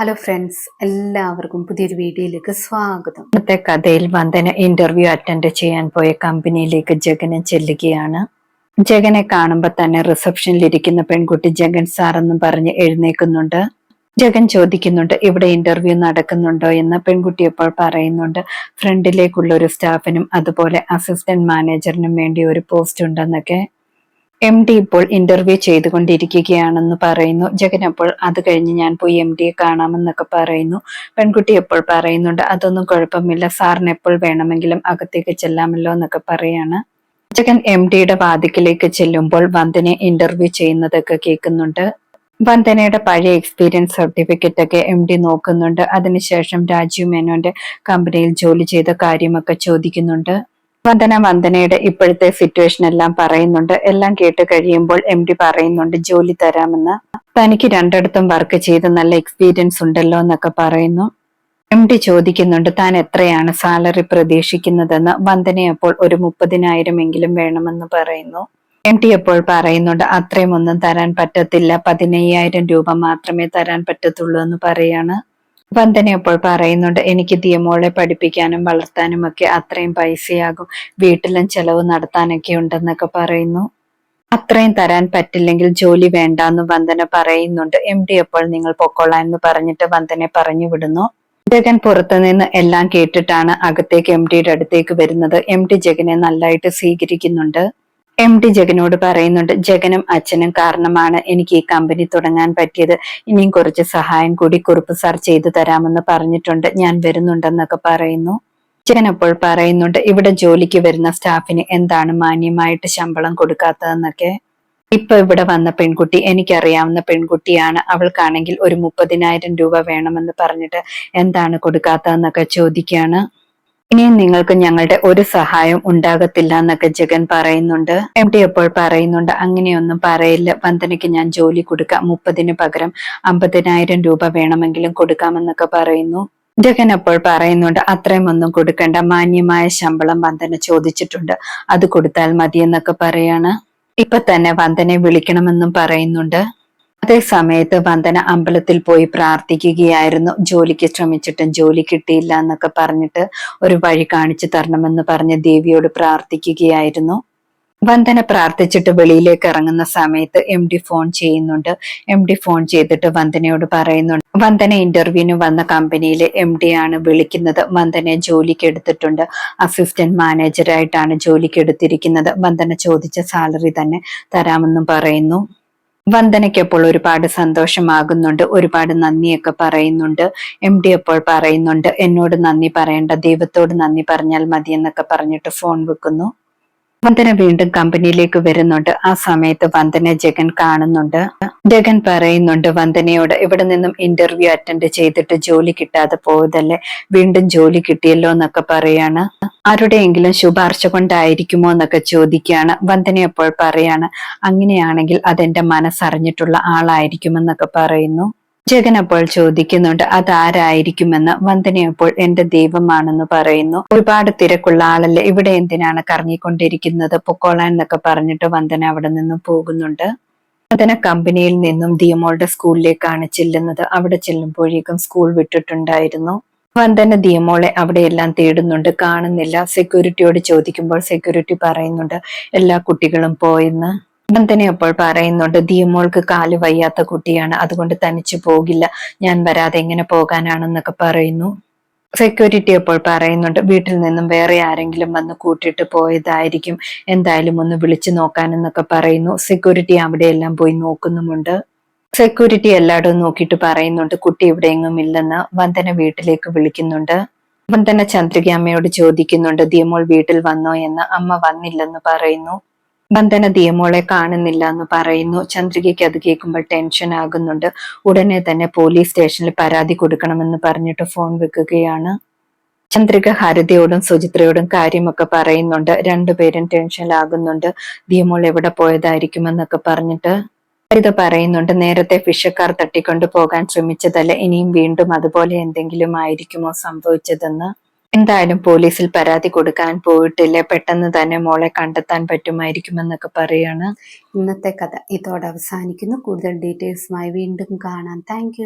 Hello friends, എല്ലാവർക്കും പുതിയൊരു വീഡിയോയിലേക്ക് സ്വാഗതം. ഇന്നത്തെ കഥയിൽ വന്ദന ഇന്റർവ്യൂ അറ്റൻഡ് ചെയ്യാൻ പോയ കമ്പനിയിലേക്ക് ജഗന് ചെല്ലുകയാണ്. ജഗനെ കാണുമ്പോൾ തന്നെ റിസപ്ഷനിൽ ഇരിക്കുന്ന പെൺകുട്ടി ജഗൻ സാർ എന്നും പറഞ്ഞ് എഴുന്നേക്കുന്നുണ്ട്. ജഗൻ ചോദിക്കുന്നുണ്ട് ഇവിടെ ഇന്റർവ്യൂ നടക്കുന്നുണ്ടോ എന്ന്. പെൺകുട്ടി അപ്പോൾ പറയുന്നുണ്ട് ഫ്രണ്ടിലേക്കുള്ള ഒരു സ്റ്റാഫിനും അതുപോലെ അസിസ്റ്റന്റ് മാനേജറിനും വേണ്ടി ഒരു പോസ്റ്റ് ഉണ്ടെന്നൊക്കെ. MD ഇപ്പോൾ ഇന്റർവ്യൂ ചെയ്തുകൊണ്ടിരിക്കുകയാണെന്ന് പറയുന്നു. ജഗൻ അപ്പോൾ അത് കഴിഞ്ഞ് ഞാൻ പോയി MDയെ കാണാമെന്നൊക്കെ പറയുന്നു. പെൺകുട്ടി എപ്പോൾ പറയുന്നുണ്ട് അതൊന്നും കുഴപ്പമില്ല, സാറിന് എപ്പോൾ വേണമെങ്കിലും അകത്തേക്ക് ചെല്ലാമല്ലോ എന്നൊക്കെ പറയാണ്. ജഗൻ MDയുടെ വാതിക്കലേക്ക് ചെല്ലുമ്പോൾ വന്ദനെ ഇന്റർവ്യൂ ചെയ്യുന്നതൊക്കെ കേൾക്കുന്നുണ്ട്. വന്ദനയുടെ പഴയ എക്സ്പീരിയൻസ് സർട്ടിഫിക്കറ്റ് ഒക്കെ MD നോക്കുന്നുണ്ട്. അതിനുശേഷം രാജീവ് മേനോന്റെ കമ്പനിയിൽ ജോലി ചെയ്ത കാര്യമൊക്കെ ചോദിക്കുന്നുണ്ട്. വന്ദനയുടെ ഇപ്പോഴത്തെ സിറ്റുവേഷൻ എല്ലാം പറയുന്നുണ്ട്. എല്ലാം കേട്ട് കഴിയുമ്പോൾ MD പറയുന്നുണ്ട് ജോലി തരാമെന്ന്. തനിക്ക് രണ്ടിടത്തും വർക്ക് ചെയ്ത് നല്ല എക്സ്പീരിയൻസ് ഉണ്ടല്ലോ എന്നൊക്കെ പറയുന്നു. MD ചോദിക്കുന്നുണ്ട് താൻ എത്രയാണ് സാലറി പ്രതീക്ഷിക്കുന്നതെന്ന്. വന്ദന അപ്പോൾ ഒരു 30,000 എങ്കിലും വേണമെന്ന് പറയുന്നു. MD അപ്പോൾ പറയുന്നുണ്ട് അത്രയും ഒന്നും തരാൻ പറ്റത്തില്ല, 15,000 രൂപ മാത്രമേ തരാൻ പറ്റത്തുള്ളൂ എന്ന് പറയാണ്. വന്ദന അപ്പോൾ പറയുന്നുണ്ട് എനിക്ക് ദിയമോളെ പഠിപ്പിക്കാനും വളർത്താനും ഒക്കെ അത്രയും പൈസയാകും, വീട്ടിലും ചെലവ് നടത്താനൊക്കെ ഉണ്ടെന്നൊക്കെ പറയുന്നു. അത്രയും തരാൻ പറ്റില്ലെങ്കിൽ ജോലി വേണ്ടാന്ന് വന്ദന പറയുന്നുണ്ട്. MD അപ്പോൾ നിങ്ങൾ പൊക്കോളാൻ എന്ന് പറഞ്ഞിട്ട് വന്ദനെ പറഞ്ഞു വിടുന്നു. ജഗൻ പുറത്തുനിന്ന് എല്ലാം കേട്ടിട്ടാണ് അകത്തേക്ക് MDയുടെ അടുത്തേക്ക് വരുന്നത്. MD ജഗനെ നല്ലതായിട്ട് സ്വീകരിക്കുന്നുണ്ട്. MD ജഗനോട് പറയുന്നുണ്ട് ജഗനും അച്ഛനും കാരണമാണ് എനിക്ക് ഈ കമ്പനി തുടങ്ങാൻ പറ്റിയത്, ഇനിയും കുറച്ച് സഹായം കൂടി കുറുപ്പ് സാർ ചെയ്തു തരാമെന്ന് പറഞ്ഞിട്ടുണ്ട്, ഞാൻ വരുന്നുണ്ടെന്നൊക്കെ പറയുന്നു. ജഗൻ അപ്പോൾ പറയുന്നുണ്ട് ഇവിടെ ജോലിക്ക് വരുന്ന സ്റ്റാഫിന് എന്താണ് മാന്യമായിട്ട് ശമ്പളം കൊടുക്കാത്തതെന്നൊക്കെ. ഇപ്പൊ ഇവിടെ വന്ന പെൺകുട്ടി എനിക്കറിയാവുന്ന പെൺകുട്ടിയാണ്, അവൾക്കാണെങ്കിൽ ഒരു 30,000 രൂപ വേണമെന്ന് പറഞ്ഞിട്ട് എന്താണ് കൊടുക്കാത്തതെന്നൊക്കെ ചോദിക്കുകയാണ്. ഇനിയും നിങ്ങൾക്ക് ഞങ്ങളുടെ ഒരു സഹായം ഉണ്ടാകത്തില്ല എന്നൊക്കെ ജഗൻ പറയുന്നുണ്ട്. MD അപ്പോൾ പറയുന്നുണ്ട് അങ്ങനെയൊന്നും പറയില്ല, വന്ദനയ്ക്ക് ഞാൻ ജോലി കൊടുക്കാം, 30-ന് പകരം 50,000 രൂപ വേണമെങ്കിലും കൊടുക്കാമെന്നൊക്കെ പറയുന്നു. ജഗൻ അപ്പോൾ പറയുന്നുണ്ട് അത്രയും ഒന്നും കൊടുക്കണ്ട, മാന്യമായ ശമ്പളം വന്ദന ചോദിച്ചിട്ടുണ്ട്, അത് കൊടുത്താൽ മതി എന്നൊക്കെ പറയാണ്. ഇപ്പൊ തന്നെ വന്ദനെ വിളിക്കണമെന്നും പറയുന്നുണ്ട്. അതേ സമയത്ത് വന്ദന അമ്പലത്തിൽ പോയി പ്രാർത്ഥിക്കുകയായിരുന്നു. ജോലിക്ക് ശ്രമിച്ചിട്ടും ജോലി കിട്ടിയില്ല എന്നൊക്കെ പറഞ്ഞിട്ട് ഒരു വഴി കാണിച്ചു തരണമെന്ന് പറഞ്ഞ് ദേവിയോട് പ്രാർത്ഥിക്കുകയായിരുന്നു. വന്ദന പ്രാർത്ഥിച്ചിട്ട് വെളിയിലേക്ക് ഇറങ്ങുന്ന സമയത്ത് MD ഫോൺ ചെയ്യുന്നുണ്ട്. MD ഫോൺ ചെയ്തിട്ട് വന്ദനയോട് പറയുന്നുണ്ട് വന്ദന ഇന്റർവ്യൂവിന് വന്ന കമ്പനിയിലെ MD ആണ് വിളിക്കുന്നത്, വന്ദനയെ ജോലിക്ക് എടുത്തിട്ടുണ്ട്, അസിസ്റ്റന്റ് മാനേജറായിട്ടാണ് ജോലിക്ക് എടുത്തിരിക്കുന്നത്, വന്ദന ചോദിച്ച സാലറി തന്നെ തരാമെന്നും പറയുന്നു. വന്ദനയ്ക്ക് അപ്പോൾ ഒരുപാട് സന്തോഷമാകുന്നുണ്ട്, ഒരുപാട് നന്ദിയൊക്കെ പറയുന്നുണ്ട്. MD അപ്പോൾ പറയുന്നുണ്ട് എന്നോട് നന്ദി പറയണ്ട, ദൈവത്തോട് നന്ദി പറഞ്ഞാൽ മതി എന്നൊക്കെ പറഞ്ഞിട്ട് ഫോൺ വെക്കുന്നു. വന്ദന വീണ്ടും കമ്പനിയിലേക്ക് വരുന്നുണ്ട്. ആ സമയത്ത് വന്ദന ജഗൻ കാണുന്നുണ്ട്. ജഗൻ പറയുന്നുണ്ട് വന്ദനയോട് ഇവിടെ നിന്നും ഇന്റർവ്യൂ അറ്റൻഡ് ചെയ്തിട്ട് ജോലി കിട്ടാതെ പോയതല്ലേ, വീണ്ടും ജോലി കിട്ടിയല്ലോ എന്നൊക്കെ പറയാണ്. ആരുടെയെങ്കിലും ശുപാർശ കൊണ്ടായിരിക്കുമോ എന്നൊക്കെ ചോദിക്കുകയാണ്. വന്ദന അപ്പോൾ പറയാണ് അങ്ങനെയാണെങ്കിൽ അതെന്റെ മനസ്സറിഞ്ഞിട്ടുള്ള ആളായിരിക്കുമെന്നൊക്കെ പറയുന്നു. ജഗൻ അപ്പോൾ ചോദിക്കുന്നുണ്ട് അതാരായിരിക്കുമെന്ന്. വന്ദന അപ്പോൾ എന്റെ ദൈവമാണെന്ന് പറയുന്നു. ഒരുപാട് തിരക്കുള്ള ആളല്ലേ, ഇവിടെ എന്തിനാണ് കറങ്ങിക്കൊണ്ടിരിക്കുന്നത്, പൊക്കോളാൻ എന്നൊക്കെ പറഞ്ഞിട്ട് വന്ദന അവിടെ നിന്നും പോകുന്നുണ്ട്. വന്ദന കമ്പനിയിൽ നിന്നും ദിയമോളുടെ സ്കൂളിലേക്കാണ് ചെല്ലുന്നത്. അവിടെ ചെല്ലുമ്പോഴേക്കും സ്കൂൾ വിട്ടിട്ടുണ്ടായിരുന്നു. വന്ദന ദിയമോളെ അവിടെയെല്ലാം തേടുന്നുണ്ട്, കാണുന്നില്ല. സെക്യൂരിറ്റിയോട് ചോദിക്കുമ്പോൾ സെക്യൂരിറ്റി പറയുന്നുണ്ട് എല്ലാ കുട്ടികളും പോയെന്ന്. വന്ദന അപ്പോൾ പറയുന്നുണ്ട് ദിയമോൾക്ക് കാല് വയ്യാത്ത കുട്ടിയാണ്, അതുകൊണ്ട് തനിച്ചു പോകില്ല, ഞാൻ വരാതെ എങ്ങനെ പോകാനാണെന്നൊക്കെ പറയുന്നു. സെക്യൂരിറ്റി അപ്പോൾ പറയുന്നുണ്ട് വീട്ടിൽ നിന്നും വേറെ ആരെങ്കിലും വന്ന് കൂട്ടിയിട്ട് പോയതായിരിക്കും, എന്തായാലും ഒന്ന് വിളിച്ചു നോക്കാനെന്നൊക്കെ പറയുന്നു. സെക്യൂരിറ്റി അവിടെയെല്ലാം പോയി നോക്കുന്നുമുണ്ട്. സെക്യൂരിറ്റി എല്ലായിടവും നോക്കിയിട്ട് പറയുന്നുണ്ട് കുട്ടി എവിടെയെങ്ങും ഇല്ലെന്ന്. വന്ദന വീട്ടിലേക്ക് വിളിക്കുന്നുണ്ട്. വന്ദന ചന്ദ്രിക അമ്മയോട് ചോദിക്കുന്നുണ്ട് ദിയമോൾ വീട്ടിൽ വന്നോ എന്ന്. അമ്മ വന്നില്ലെന്ന് പറയുന്നു. വന്ദന ദിയമോളെ കാണുന്നില്ല എന്ന് പറയുന്നു. ചന്ദ്രികയ്ക്ക് അത് കേൾക്കുമ്പോൾ ടെൻഷൻ ആകുന്നുണ്ട്. ഉടനെ തന്നെ പോലീസ് സ്റ്റേഷനിൽ പരാതി കൊടുക്കണമെന്ന് പറഞ്ഞിട്ട് ഫോൺ വെക്കുകയാണ്. ചന്ദ്രിക ഹരിതയോടും സുചിത്രയോടും കാര്യമൊക്കെ പറയുന്നുണ്ട്. രണ്ടുപേരും ടെൻഷനിലാകുന്നുണ്ട്. ദിയമോൾ എവിടെ പോയതായിരിക്കുമെന്നൊക്കെ പറഞ്ഞിട്ട്. ഹരിത പറയുന്നുണ്ട് നേരത്തെ ഫിഷക്കാർ തട്ടിക്കൊണ്ടു പോകാൻ ശ്രമിച്ചതല്ല, ഇനിയും വീണ്ടും അതുപോലെ എന്തെങ്കിലും ആയിരിക്കുമോ സംഭവിച്ചതെന്ന്. എന്തായാലും പോലീസിൽ പരാതി കൊടുക്കാൻ പോയിട്ടില്ല, പെട്ടെന്ന് തന്നെ മോളെ കണ്ടെത്താൻ പറ്റുമായിരിക്കുമെന്നൊക്കെ പറയാണ്. ഇന്നത്തെ കഥ ഇതോടെ അവസാനിക്കുന്നു. കൂടുതൽ ഡീറ്റെയിൽസുമായി വീണ്ടും കാണാം. താങ്ക്